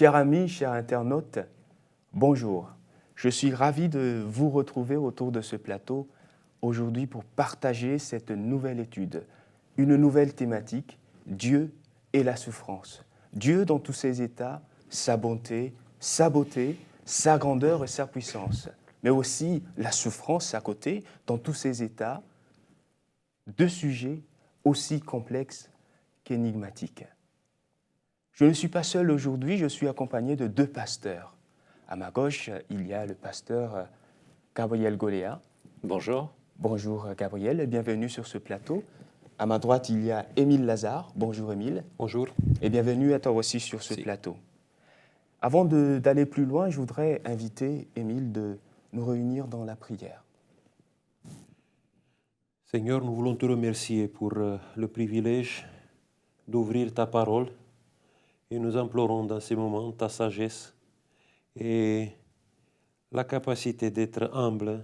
Chers amis, chers internautes, bonjour. Je suis ravi de vous retrouver autour de ce plateau aujourd'hui pour partager cette nouvelle étude, une nouvelle thématique, Dieu et la souffrance. Dieu dans tous ses états, sa bonté, sa beauté, sa grandeur et sa puissance, mais aussi la souffrance à côté dans tous ses états, deux sujets aussi complexes qu'énigmatiques. Je ne suis pas seul aujourd'hui, je suis accompagné de deux pasteurs. À ma gauche, il y a le pasteur Gabriel Goléa. Bonjour. Bonjour Gabriel, et bienvenue sur ce plateau. À ma droite, il y a Émile Lazare. Bonjour Émile. Bonjour. Et bienvenue à toi aussi sur ce plateau. Avant d'aller plus loin, je voudrais inviter Émile de nous réunir dans la prière. Seigneur, nous voulons te remercier pour le privilège d'ouvrir ta parole et nous implorons dans ces moments ta sagesse et la capacité d'être humble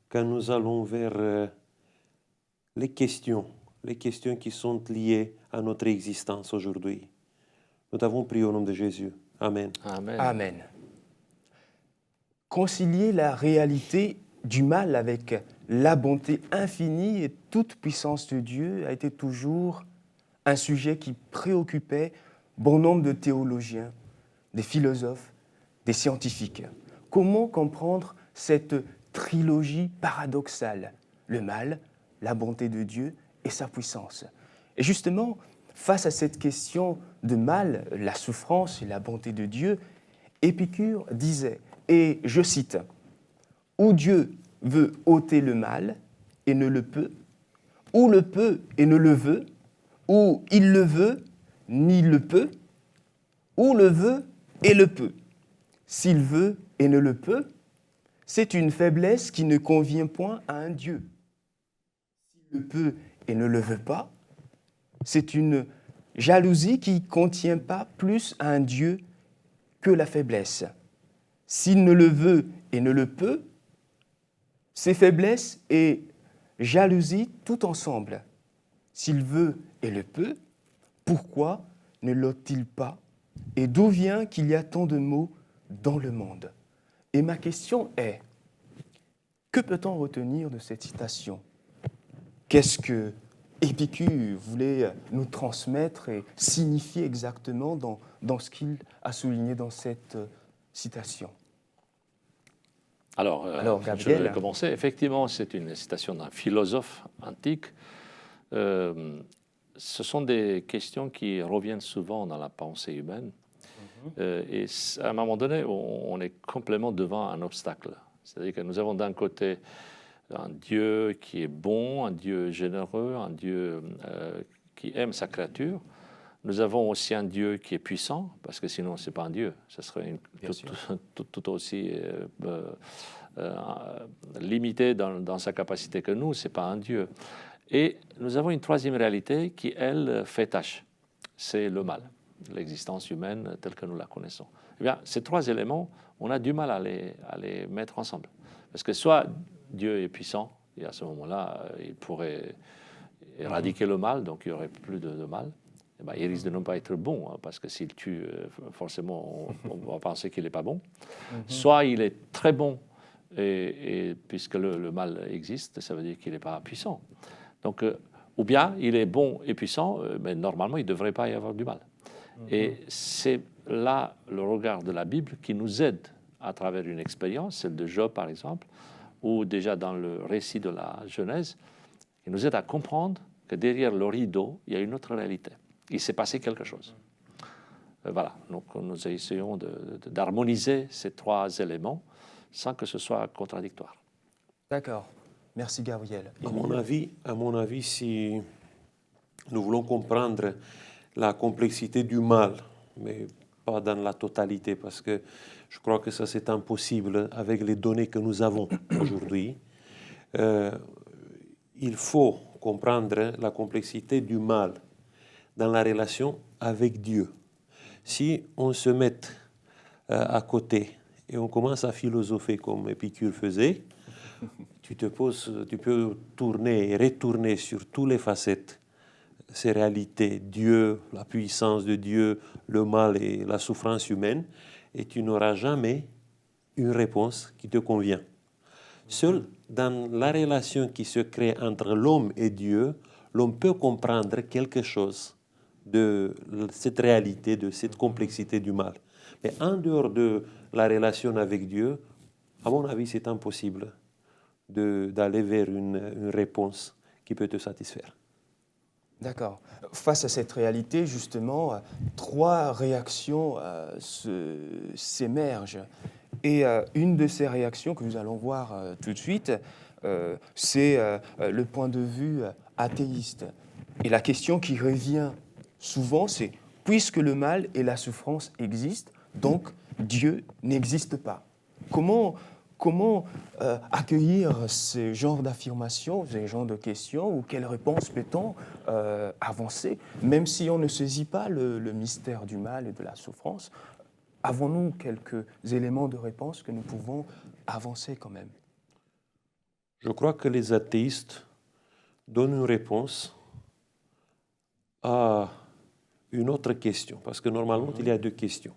quand nous allons vers les questions qui sont liées à notre existence aujourd'hui. Nous t'avons prié au nom de Jésus. Amen. Amen. Amen. Concilier la réalité du mal avec la bonté infinie et toute puissance de Dieu a été toujours un sujet qui préoccupait bon nombre de théologiens, des philosophes, des scientifiques. Comment comprendre cette trilogie paradoxale, le mal, la bonté de Dieu et sa puissance? Et justement, face à cette question de mal, la souffrance et la bonté de Dieu, Épicure disait, et je cite, « Ou Dieu veut ôter le mal et ne le peut, ou le peut et ne le veut, ou il le veut, ni le peut, ou le veut et le peut. S'il veut et ne le peut, c'est une faiblesse qui ne convient point à un Dieu. S'il le peut et ne le veut pas, c'est une jalousie qui ne contient pas plus à un Dieu que la faiblesse. S'il ne le veut et ne le peut, c'est faiblesse et jalousie tout ensemble. S'il veut et le peut, pourquoi ne l'ôte-t-il pas? Et d'où vient qu'il y a tant de maux dans le monde? Et ma question est, que peut-on retenir de cette citation? Qu'est-ce que Épicure voulait nous transmettre et signifier exactement dans ce qu'il a souligné dans cette citation? Alors Gabriel, je vais commencer. Effectivement, c'est une citation d'un philosophe antique. Ce sont des questions qui reviennent souvent dans la pensée humaine. Et à un moment donné, on est complètement devant un obstacle. C'est-à-dire que nous avons d'un côté un Dieu qui est bon, un Dieu généreux, un Dieu qui aime sa créature. Nous avons aussi un Dieu qui est puissant, parce que sinon, ce n'est pas un Dieu. Ce serait tout aussi limité dans sa capacité que nous. Ce n'est pas un Dieu. Et nous avons une troisième réalité qui, elle, fait tâche. C'est le mal, l'existence humaine telle que nous la connaissons. Eh bien, ces trois éléments, on a du mal à les mettre ensemble. Parce que soit Dieu est puissant, et à ce moment-là, il pourrait éradiquer le mal, donc il n'y aurait plus de mal. Eh bien, il risque de ne pas être bon, hein, parce que s'il tue, forcément, on va penser qu'il n'est pas bon. Soit il est très bon, et puisque le mal existe, ça veut dire qu'il n'est pas puissant. Donc, ou bien il est bon et puissant, mais normalement, il ne devrait pas y avoir du mal. Et c'est là le regard de la Bible qui nous aide à travers une expérience, celle de Job par exemple, ou déjà dans le récit de la Genèse, qui nous aide à comprendre que derrière le rideau, il y a une autre réalité. Il s'est passé quelque chose. Voilà, donc nous essayons d'harmoniser ces trois éléments sans que ce soit contradictoire. D'accord. Merci Gabriel. À mon avis, si nous voulons comprendre la complexité du mal, mais pas dans la totalité, parce que je crois que ça c'est impossible avec les données que nous avons aujourd'hui, il faut comprendre la complexité du mal dans la relation avec Dieu. Si on se met à côté et on commence à philosopher comme Épicure faisait, tu peux tourner et retourner sur toutes les facettes ces réalités, Dieu, la puissance de Dieu, le mal et la souffrance humaine, et tu n'auras jamais une réponse qui te convient. Seul dans la relation qui se crée entre l'homme et Dieu, l'homme peut comprendre quelque chose de cette réalité, de cette complexité du mal. Mais en dehors de la relation avec Dieu, à mon avis, c'est impossible d'aller vers une réponse qui peut te satisfaire. D'accord. Face à cette réalité, justement, trois réactions s'émergent. Et une de ces réactions que nous allons voir tout de suite, c'est le point de vue athéiste. Et la question qui revient souvent, c'est puisque le mal et la souffrance existent, donc Dieu n'existe pas. Comment accueillir ce genre d'affirmation, ce genre de questions, ou quelle réponse peut-on avancer, même si on ne saisit pas le mystère du mal et de la souffrance? Avons-nous quelques éléments de réponse que nous pouvons avancer quand même? Je crois que les athéistes donnent une réponse à une autre question, parce que normalement, il y a deux questions.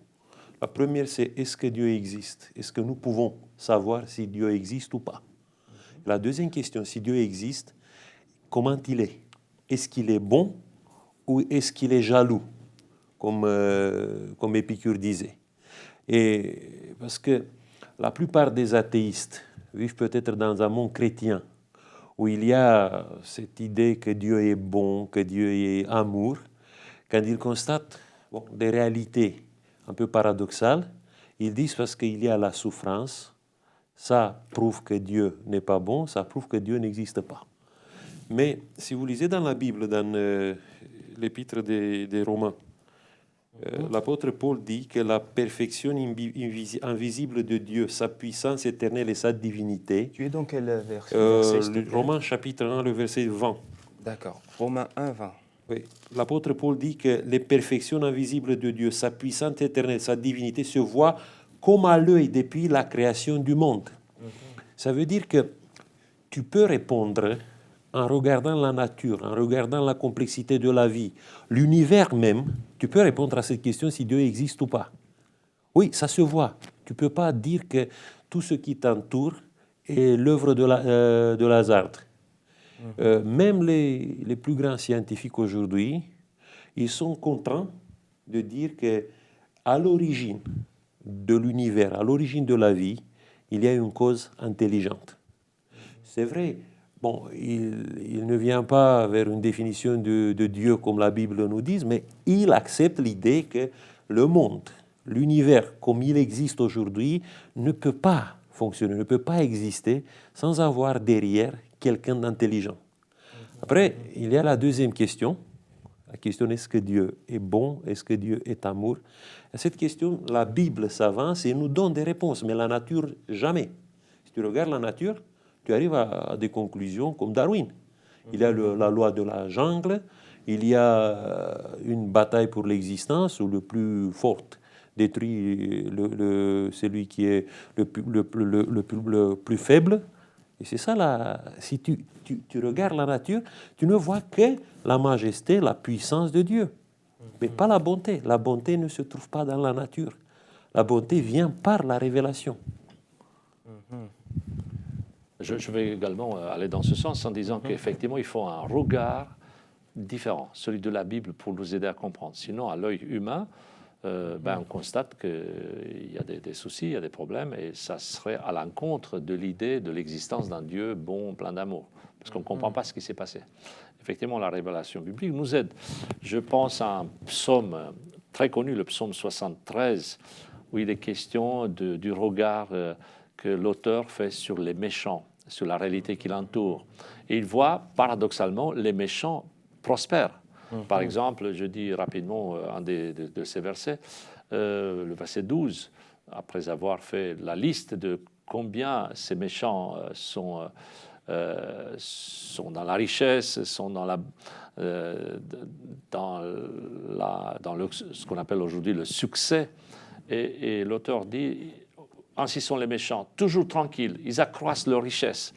La première, c'est est-ce que Dieu existe? Est-ce que nous pouvons savoir si Dieu existe ou pas? La deuxième question, si Dieu existe, comment il est? Est-ce qu'il est bon ou est-ce qu'il est jaloux, comme Épicure disait? Et parce que la plupart des athéistes vivent peut-être dans un monde chrétien où il y a cette idée que Dieu est bon, que Dieu est amour. Quand ils constatent des réalités un peu paradoxales, ils disent parce qu'il y a la souffrance, ça prouve que Dieu n'est pas bon, ça prouve que Dieu n'existe pas. Mais si vous lisez dans la Bible, dans l'épître des Romains, l'apôtre Paul dit que la perfection invisible de Dieu, sa puissance éternelle et sa divinité. Tu es dans quel verset? Romains chapitre 1, le verset 20. D'accord. Romains 1, 20. Oui. L'apôtre Paul dit que les perfections invisibles de Dieu, sa puissance éternelle, sa divinité se voient comme à l'œil depuis la création du monde. Ça veut dire que tu peux répondre en regardant la nature, en regardant la complexité de la vie, l'univers même, tu peux répondre à cette question si Dieu existe ou pas. Oui, ça se voit. Tu ne peux pas dire que tout ce qui t'entoure est l'œuvre de Lazare. Même les plus grands scientifiques aujourd'hui, ils sont contents de dire qu'à l'origine de l'univers, à l'origine de la vie, il y a une cause intelligente. C'est vrai, bon, il ne vient pas vers une définition de Dieu comme la Bible nous dit, mais il accepte l'idée que le monde, l'univers comme il existe aujourd'hui, ne peut pas fonctionner, ne peut pas exister sans avoir derrière quelqu'un d'intelligent. Après, il y a la deuxième question. La question, est-ce que Dieu est bon? Est-ce que Dieu est amour? À cette question, la Bible s'avance et nous donne des réponses, mais la nature, jamais. Si tu regardes la nature, tu arrives à des conclusions comme Darwin. Il y a la loi de la jungle, il y a une bataille pour l'existence où le plus fort détruit celui qui est le plus faible. Et c'est ça, si tu regardes la nature, tu ne vois que la majesté, la puissance de Dieu, mais pas la bonté. La bonté ne se trouve pas dans la nature. La bonté vient par la révélation. Je vais également aller dans ce sens en disant qu'effectivement, il faut un regard différent, celui de la Bible, pour nous aider à comprendre. Sinon, à l'œil humain, on constate qu'il y a des soucis, il y a des problèmes, et ça serait à l'encontre de l'idée de l'existence d'un Dieu bon, plein d'amour, parce qu'on ne comprend pas ce qui s'est passé. Effectivement, la révélation biblique nous aide. Je pense à un psaume très connu, le psaume 73, où il est question du regard que l'auteur fait sur les méchants, sur la réalité qui l'entoure. Et il voit, paradoxalement, les méchants prospèrent. Par exemple, je dis rapidement un de ces versets, le verset 12, après avoir fait la liste de combien ces méchants sont dans la richesse, sont dans ce qu'on appelle aujourd'hui le succès. Et l'auteur dit, ainsi sont les méchants, toujours tranquilles, ils accroissent leur richesse.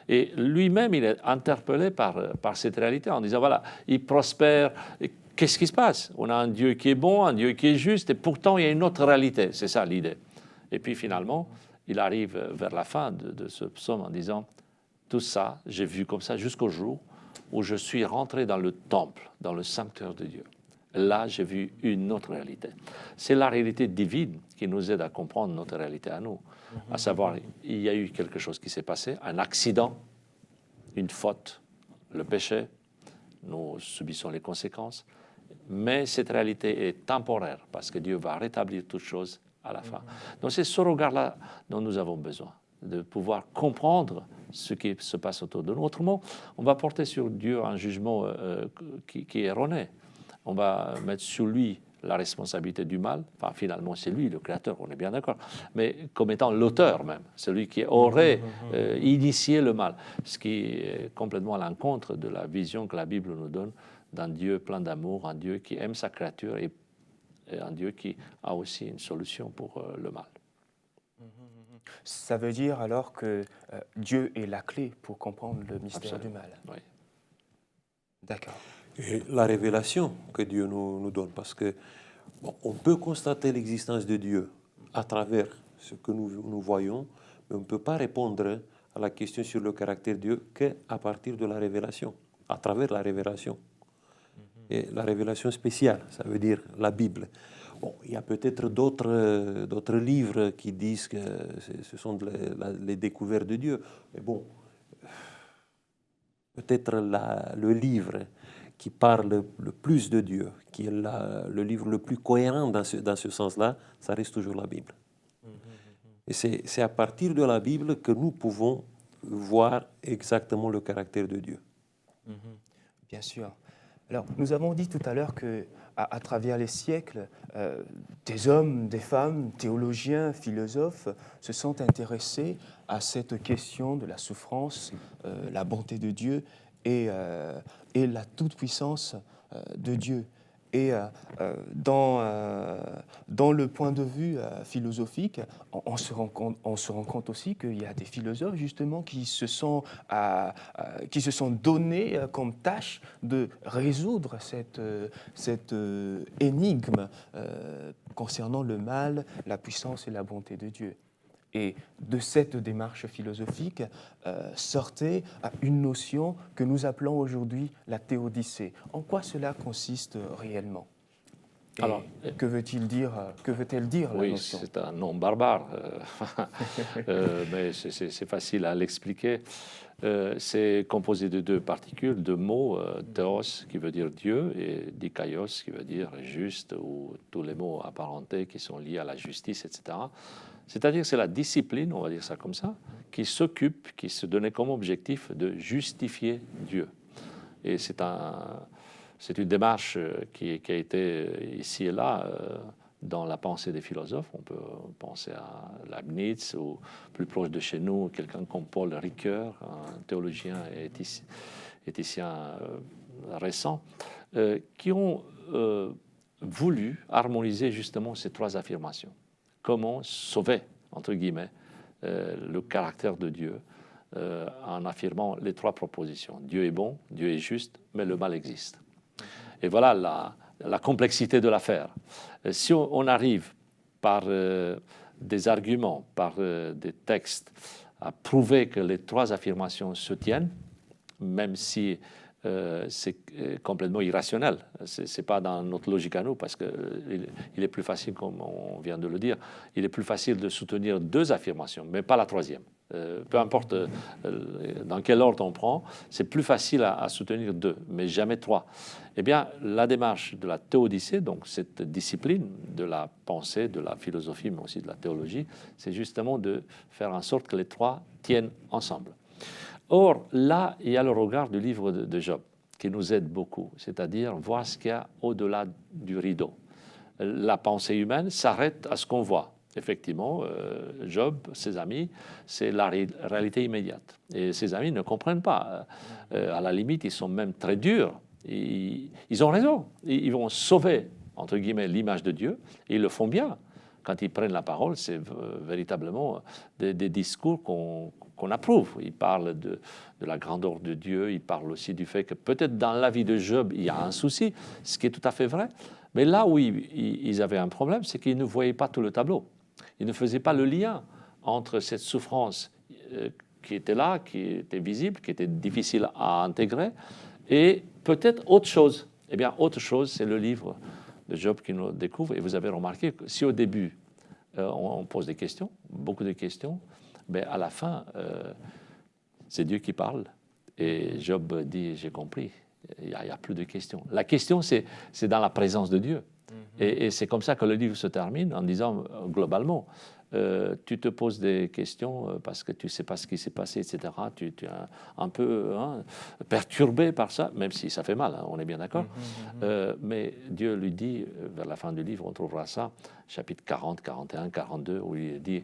Et lui-même, il est interpellé par cette réalité en disant, voilà, il prospère. Qu'est-ce qui se passe? On a un Dieu qui est bon, un Dieu qui est juste, et pourtant il y a une autre réalité. C'est ça l'idée. Et puis finalement, il arrive vers la fin de ce psaume en disant, tout ça, j'ai vu comme ça jusqu'au jour où je suis rentré dans le temple, dans le sanctuaire de Dieu. Là, j'ai vu une autre réalité. C'est la réalité divine qui nous aide à comprendre notre réalité à nous. À savoir, il y a eu quelque chose qui s'est passé, un accident, une faute, le péché. Nous subissons les conséquences. Mais cette réalité est temporaire parce que Dieu va rétablir toutes choses à la fin. Donc c'est ce regard-là dont nous avons besoin, de pouvoir comprendre ce qui se passe autour de nous. Autrement, on va porter sur Dieu un jugement qui est erroné. On va mettre sur lui la responsabilité du mal. Enfin, finalement, c'est lui le créateur, on est bien d'accord. Mais comme étant l'auteur même, celui qui aurait initié le mal. Ce qui est complètement à l'encontre de la vision que la Bible nous donne d'un Dieu plein d'amour, un Dieu qui aime sa créature et un Dieu qui a aussi une solution pour le mal. Ça veut dire alors que Dieu est la clé pour comprendre le mystère Absolument. du mal. Oui. D'accord. Et la révélation que Dieu nous donne, parce que bon, on peut constater l'existence de Dieu à travers ce que nous voyons, mais on ne peut pas répondre à la question sur le caractère de Dieu qu'à partir de la révélation, à travers la révélation. Et la révélation spéciale, ça veut dire la Bible. Bon, il y a peut-être d'autres livres qui disent que ce sont les découvertes de Dieu, mais bon, peut-être le livre qui parle le plus de Dieu, qui est le livre le plus cohérent dans ce sens-là, ça reste toujours la Bible. Et c'est à partir de la Bible que nous pouvons voir exactement le caractère de Dieu. Bien sûr. Alors, nous avons dit tout à l'heure que, à travers les siècles, des hommes, des femmes, théologiens, philosophes se sont intéressés à cette question de la souffrance, la bonté de Dieu et la toute-puissance de Dieu. Et dans le point de vue philosophique, on se rend compte aussi qu'il y a des philosophes justement qui se sont donnés comme tâche de résoudre cette énigme concernant le mal, la puissance et la bonté de Dieu. Et de cette démarche philosophique sortait une notion que nous appelons aujourd'hui la théodicée. En quoi cela consiste réellement? Alors, que veut-elle dire la oui, notion? c'est un nom barbare, mais c'est facile à l'expliquer. C'est composé de deux particules, deux mots, théos qui veut dire Dieu et dikaios qui veut dire juste, ou tous les mots apparentés qui sont liés à la justice, etc. C'est-à-dire que c'est la discipline, on va dire ça comme ça, qui s'occupe, qui se donnait comme objectif de justifier Dieu. Et c'est une démarche qui a été ici et là dans la pensée des philosophes. On peut penser à Leibniz ou plus proche de chez nous, quelqu'un comme Paul Ricoeur, un théologien et éthicien récent, qui ont voulu harmoniser justement ces trois affirmations. Comment sauver, entre guillemets, le caractère de Dieu en affirmant les trois propositions. Dieu est bon, Dieu est juste, mais le mal existe. Et voilà la complexité de l'affaire. Si on arrive par des arguments, par des textes, à prouver que les trois affirmations se tiennent, même si c'est complètement irrationnel. Ce n'est pas dans notre logique à nous, parce qu'il est plus facile, comme on vient de le dire, il est plus facile de soutenir deux affirmations, mais pas la troisième. Peu importe dans quel ordre on prend, c'est plus facile à soutenir deux, mais jamais trois. Eh bien, la démarche de la théodicée, donc cette discipline de la pensée, de la philosophie, mais aussi de la théologie, c'est justement de faire en sorte que les trois tiennent ensemble. Or, là, il y a le regard du livre de Job qui nous aide beaucoup, c'est-à-dire voir ce qu'il y a au-delà du rideau. La pensée humaine s'arrête à ce qu'on voit. Effectivement, Job, ses amis, c'est la réalité immédiate. Et ses amis ne comprennent pas. À la limite, ils sont même très durs. Ils ont raison. Ils vont sauver, entre guillemets, l'image de Dieu. Et ils le font bien. quand ils prennent la parole, c'est véritablement des discours qu'on approuve. Ils parlent de la grandeur de Dieu, ils parlent aussi du fait que peut-être dans la vie de Job, il y a un souci, ce qui est tout à fait vrai. Mais là où ils avaient un problème, c'est qu'ils ne voyaient pas tout le tableau. Ils ne faisaient pas le lien entre cette souffrance qui était là, qui était visible, qui était difficile à intégrer, et peut-être autre chose. Eh bien, autre chose, c'est le livre de Job qui nous découvre. Et vous avez remarqué que si au début, on pose des questions, beaucoup de questions, mais à la fin, c'est Dieu qui parle. Et Job dit, j'ai compris, il n'y a plus de questions. La question, c'est dans la présence de Dieu. Et c'est comme ça que le livre se termine en disant, globalement, tu te poses des questions parce que tu ne sais pas ce qui s'est passé, etc. Tu es un peu perturbé par ça, même si ça fait mal, hein, on est bien d'accord. Mais Dieu lui dit, vers la fin du livre, on trouvera ça, chapitre 40, 41, 42, où il dit,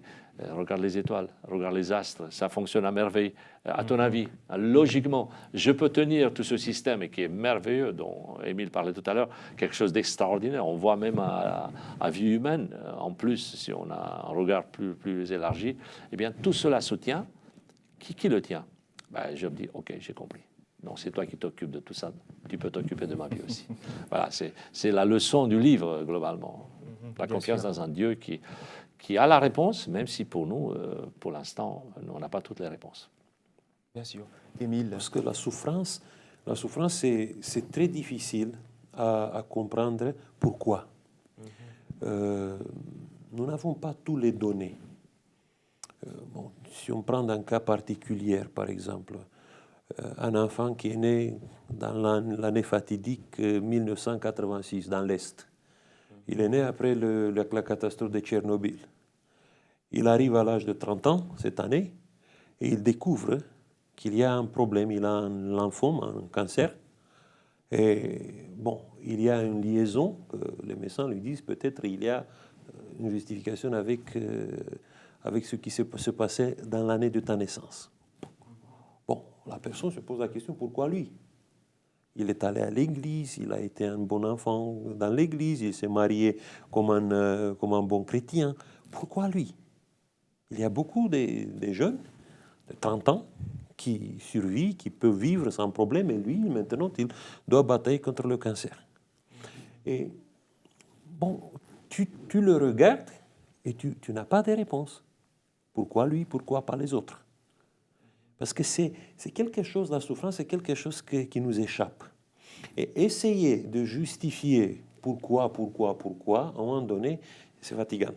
regarde les étoiles, regarde les astres, ça fonctionne à merveille. À ton avis, logiquement, je peux tenir tout ce système et qui est merveilleux, dont Émile parlait tout à l'heure, quelque chose d'extraordinaire. On voit même à vue humaine, en plus, si on a un regard plus élargi, eh bien, tout cela se tient. Qui le tient? Ben, Job dit, ok, j'ai compris. Non, c'est toi qui t'occupes de tout ça. Tu peux t'occuper de ma vie aussi. Voilà, c'est la leçon du livre, globalement. La confiance dans un Dieu qui a la réponse, même si pour nous, pour l'instant, on n'a pas toutes les réponses. Bien sûr. Émile. Parce que la souffrance c'est très difficile à comprendre pourquoi. Nous n'avons pas tous les données. Bon, si on prend un cas particulier, par exemple, un enfant qui est né dans l'année fatidique 1986 dans l'Est. Il est né après la catastrophe de Tchernobyl. Il arrive à l'âge de 30 ans cette année et il découvre qu'il y a un problème. Il a un lymphome, un cancer. Et bon, il y a une liaison que les médecins lui disent peut-être il y a une justification avec ce qui se passait dans l'année de ta naissance. Bon, la personne se pose la question, pourquoi lui? Il est allé à l'église, il a été un bon enfant dans l'église, il s'est marié comme un bon chrétien. Pourquoi lui? Il y a beaucoup de jeunes de 30 ans qui survivent, qui peuvent vivre sans problème, et lui, maintenant, il doit batailler contre le cancer. Et bon, tu le regardes et tu n'as pas de réponse. Pourquoi lui? Pourquoi pas les autres? Parce que c'est quelque chose, la souffrance, c'est quelque chose qui nous échappe. Et essayer de justifier pourquoi, à un moment donné, c'est fatigant.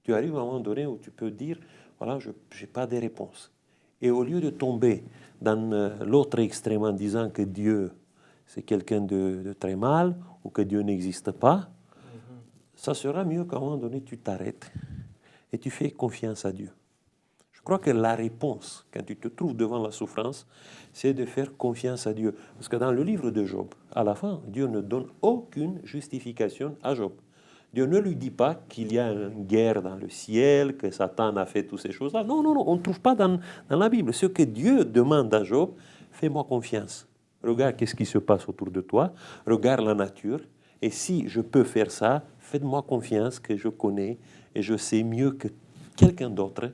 Tu arrives à un moment donné où tu peux dire, voilà, je n'ai pas de réponse. Et au lieu de tomber dans l'autre extrême en disant que Dieu, c'est quelqu'un de très mal, ou que Dieu n'existe pas, ça sera mieux qu'à un moment donné, tu t'arrêtes et tu fais confiance à Dieu. Je crois que la réponse, quand tu te trouves devant la souffrance, c'est de faire confiance à Dieu. Parce que dans le livre de Job, à la fin, Dieu ne donne aucune justification à Job. Dieu ne lui dit pas qu'il y a une guerre dans le ciel, que Satan a fait toutes ces choses-là. Non, on ne trouve pas dans la Bible. Ce que Dieu demande à Job, fais-moi confiance. Regarde qu'est-ce qui se passe autour de toi, regarde la nature, et si je peux faire ça, faites-moi confiance que je connais et je sais mieux que quelqu'un d'autre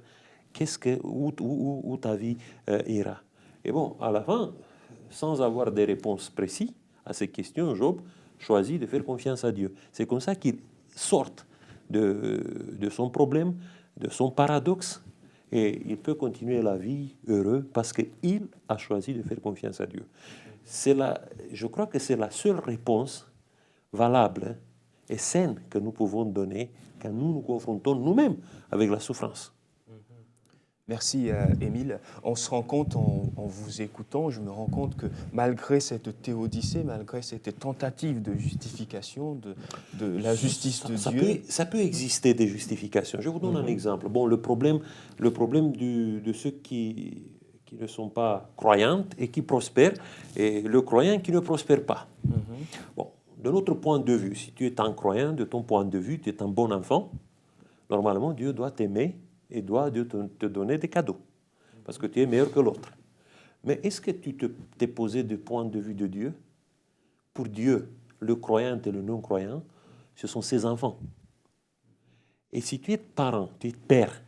où ta vie ira. Et bon, à la fin, sans avoir des réponses précises à ces questions, Job choisit de faire confiance à Dieu. C'est comme ça qu'il sort de son problème, de son paradoxe, et il peut continuer la vie heureux parce qu'il a choisi de faire confiance à Dieu. Je crois que c'est la seule réponse valable et saine que nous pouvons donner quand nous nous confrontons nous-mêmes avec la souffrance. Merci Émile. On se rend compte en vous écoutant, je me rends compte que malgré cette théodicée, malgré cette tentative de justification de la justice de Dieu... Ça peut exister des justifications. Je vous donne un exemple. Bon, le problème de ceux qui ne sont pas croyants et qui prospèrent, et le croyant qui ne prospère pas. Bon, de notre point de vue, si tu es un croyant, de ton point de vue, tu es un bon enfant, normalement Dieu doit t'aimer et doit te donner des cadeaux, parce que tu es meilleur que l'autre. Mais est-ce que tu t'es posé du point de vue de Dieu? Pour Dieu, le croyant et le non-croyant, ce sont ses enfants. Et si tu es parent, tu es père,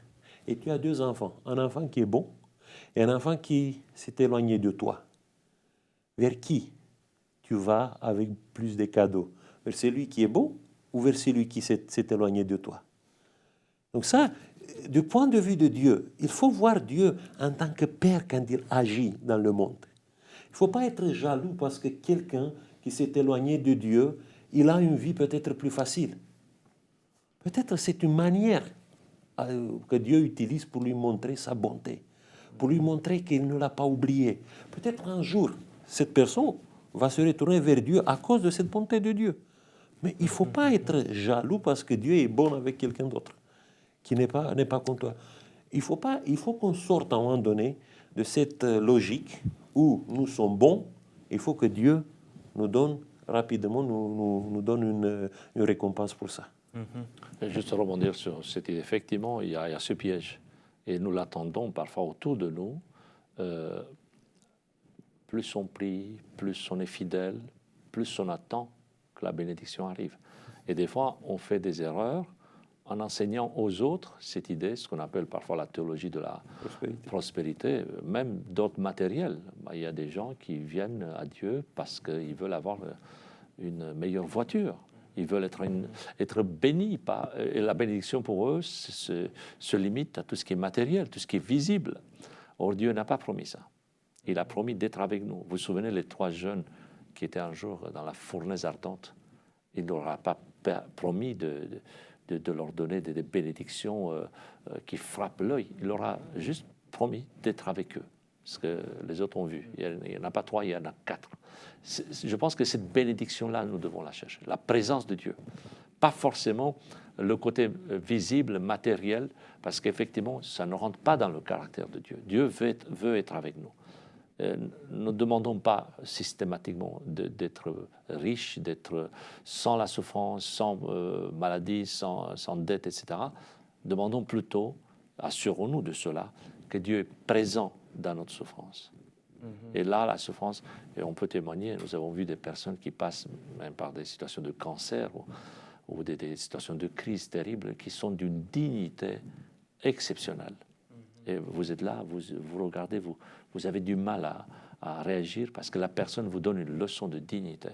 et tu as 2 enfants, un enfant qui est bon et un enfant qui s'est éloigné de toi, vers qui tu vas avec plus de cadeaux? Vers celui qui est bon ou vers celui qui s'est éloigné de toi? Donc ça, du point de vue de Dieu, il faut voir Dieu en tant que Père quand il agit dans le monde. Il ne faut pas être jaloux parce que quelqu'un qui s'est éloigné de Dieu, il a une vie peut-être plus facile. Peut-être c'est une manière que Dieu utilise pour lui montrer sa bonté, pour lui montrer qu'il ne l'a pas oublié. Peut-être un jour, cette personne va se retourner vers Dieu à cause de cette bonté de Dieu. Mais il ne faut pas être jaloux parce que Dieu est bon avec quelqu'un d'autre qui n'est pas contre toi. Il faut qu'on sorte à un moment donné de cette logique où nous sommes bons. Il faut que Dieu nous donne rapidement, nous donne une récompense pour ça. Et juste rebondir sur cette idée, effectivement, il y a ce piège. Et nous l'attendons parfois autour de nous. Plus on prie, plus on est fidèle, plus on attend que la bénédiction arrive. Et des fois, on fait des erreurs en enseignant aux autres cette idée, ce qu'on appelle parfois la théologie de la prospérité, même d'autres matériels. Il y a des gens qui viennent à Dieu parce qu'ils veulent avoir une meilleure voiture. Ils veulent être bénis. Et la bénédiction pour eux se limite à tout ce qui est matériel, tout ce qui est visible. Or, Dieu n'a pas promis ça. Il a promis d'être avec nous. Vous vous souvenez, les 3 jeunes qui étaient un jour dans la fournaise ardente, il ne leur a pas promis de leur donner des bénédictions qui frappent l'œil. Il leur a juste promis d'être avec eux. Ce que les autres ont vu. Il n'y en a pas 3, il y en a 4. Je pense que cette bénédiction-là, nous devons la chercher. La présence de Dieu. Pas forcément le côté visible, matériel, parce qu'effectivement, ça ne rentre pas dans le caractère de Dieu. Dieu veut être avec nous. Nous ne demandons pas systématiquement d'être riches, d'être sans la souffrance, sans maladie, sans dette, etc. Demandons plutôt, assurons-nous de cela, que Dieu est présent dans notre souffrance. Et là, la souffrance, et on peut témoigner, nous avons vu des personnes qui passent même par des situations de cancer ou des situations de crise terribles qui sont d'une dignité exceptionnelle. Et vous êtes là, vous regardez, vous avez du mal à réagir parce que la personne vous donne une leçon de dignité.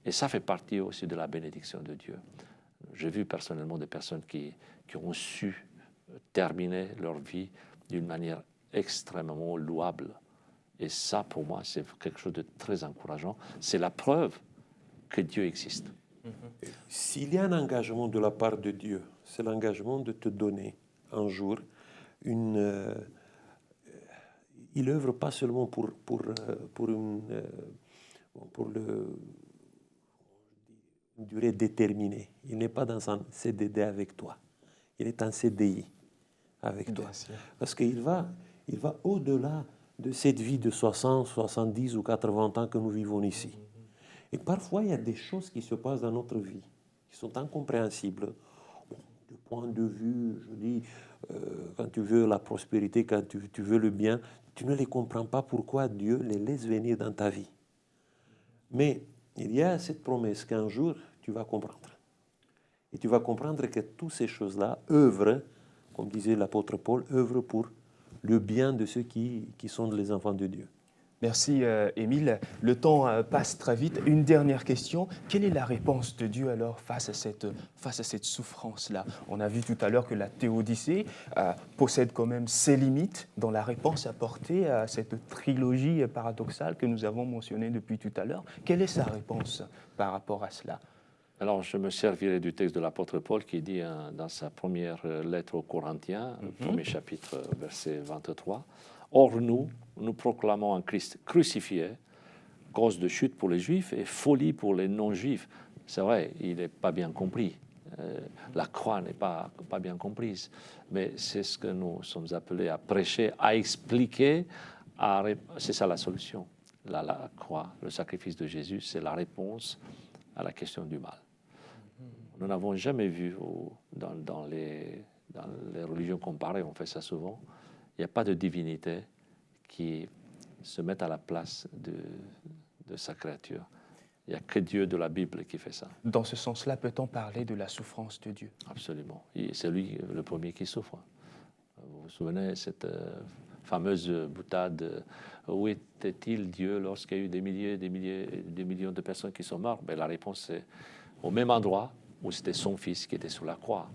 Et ça fait partie aussi de la bénédiction de Dieu. J'ai vu personnellement des personnes qui ont su terminer leur vie d'une manière extrêmement louable. Et ça, pour moi, c'est quelque chose de très encourageant. C'est la preuve que Dieu existe. S'il y a un engagement de la part de Dieu, c'est l'engagement de te donner un jour une... il œuvre pas seulement pour une durée déterminée. Il n'est pas dans un CDD avec toi. Il est en CDI avec toi. Parce qu'il va au-delà de cette vie de 60, 70 ou 80 ans que nous vivons ici. Et parfois, il y a des choses qui se passent dans notre vie qui sont incompréhensibles. Bon, du point de vue, je dis, quand tu veux la prospérité, quand tu veux le bien, tu ne les comprends pas pourquoi Dieu les laisse venir dans ta vie. Mais il y a cette promesse qu'un jour, tu vas comprendre. Et tu vas comprendre que toutes ces choses-là œuvrent, comme disait l'apôtre Paul, œuvrent pour le bien de ceux qui sont les enfants de Dieu. Merci Émile. Le temps passe très vite. Une dernière question. Quelle est la réponse de Dieu alors face à cette souffrance-là? On a vu tout à l'heure que la théodicée possède quand même ses limites dans la réponse apportée à cette trilogie paradoxale que nous avons mentionnée depuis tout à l'heure. Quelle est sa réponse par rapport à cela? Alors, je me servirai du texte de l'apôtre Paul qui dit dans sa première lettre aux Corinthiens, premier chapitre, verset 23, « Or nous proclamons un Christ crucifié, cause de chute pour les Juifs et folie pour les non-Juifs. » C'est vrai, il n'est pas bien compris. La croix n'est pas bien comprise. Mais c'est ce que nous sommes appelés à prêcher, à expliquer. C'est ça la solution. La croix, le sacrifice de Jésus, c'est la réponse à la question du mal. Nous n'avons jamais vu dans les religions comparées, on fait ça souvent, il n'y a pas de divinité qui se mette à la place de sa créature. Il n'y a que Dieu de la Bible qui fait ça. Dans ce sens-là, peut-on parler de la souffrance de Dieu? Absolument. C'est lui le premier qui souffre. Vous vous souvenez cette fameuse boutade où était-il Dieu lorsqu'il y a eu des millions de personnes qui sont mortes? La réponse est au même endroit où c'était son fils qui était sur la croix.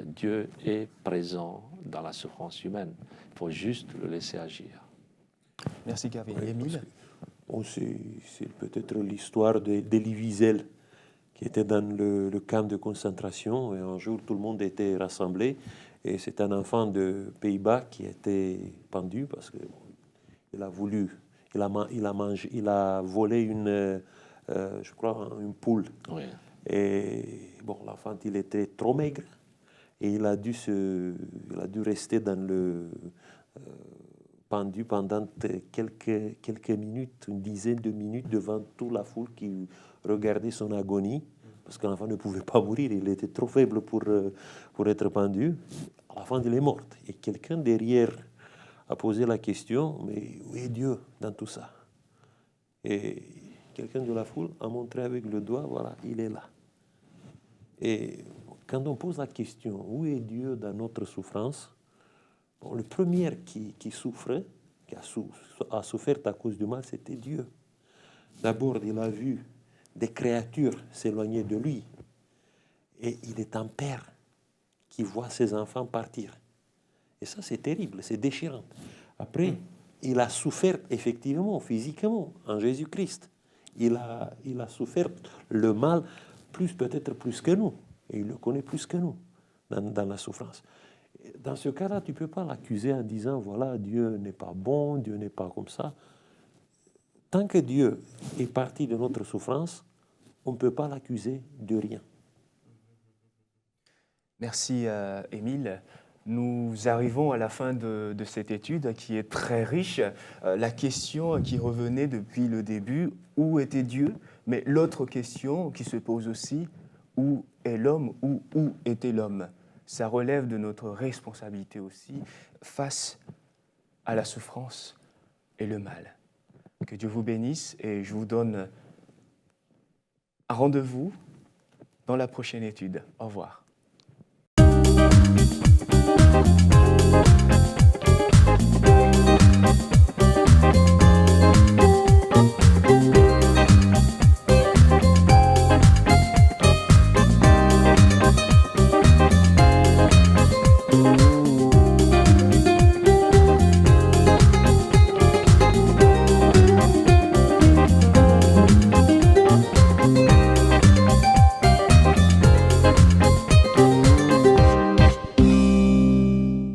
Dieu est présent dans la souffrance humaine. Il faut juste le laisser agir. Merci Gavin. Oui, Émile? Bon, c'est peut-être l'histoire d'Elie Wiesel qui était dans le camp de concentration. Et un jour, tout le monde était rassemblé. Et c'est un enfant de Pays-Bas qui était pendu parce que il a voulu, il a volé je crois, une poule. Oui. Et bon, l'enfant, il était trop maigre et il a dû rester dans le pendu pendant quelques minutes, une dizaine de minutes devant toute la foule qui regardait son agonie, parce que l'enfant ne pouvait pas mourir, il était trop faible pour être pendu. L'enfant, il est mort. Et quelqu'un derrière a posé la question, mais où est Dieu dans tout ça? Et quelqu'un de la foule a montré avec le doigt, voilà, il est là. Et quand on pose la question, où est Dieu dans notre souffrance? Bon, le premier qui souffrait, qui a souffert à cause du mal, c'était Dieu. D'abord, il a vu des créatures s'éloigner de lui. Et il est un père qui voit ses enfants partir. Et ça, c'est terrible, c'est déchirant. Après, il a souffert effectivement, physiquement, en Jésus-Christ. Il a souffert le mal peut-être plus que nous. Et il le connaît plus que nous dans la souffrance. Dans ce cas-là, tu ne peux pas l'accuser en disant, voilà, Dieu n'est pas bon, Dieu n'est pas comme ça. Tant que Dieu est parti de notre souffrance, on ne peut pas l'accuser de rien. Merci Émile. Nous arrivons à la fin de cette étude qui est très riche. La question qui revenait depuis le début, où était Dieu? Mais l'autre question qui se pose aussi, où est l'homme ou où était l'homme? Ça relève de notre responsabilité aussi face à la souffrance et le mal. Que Dieu vous bénisse et je vous donne un rendez-vous dans la prochaine étude. Au revoir.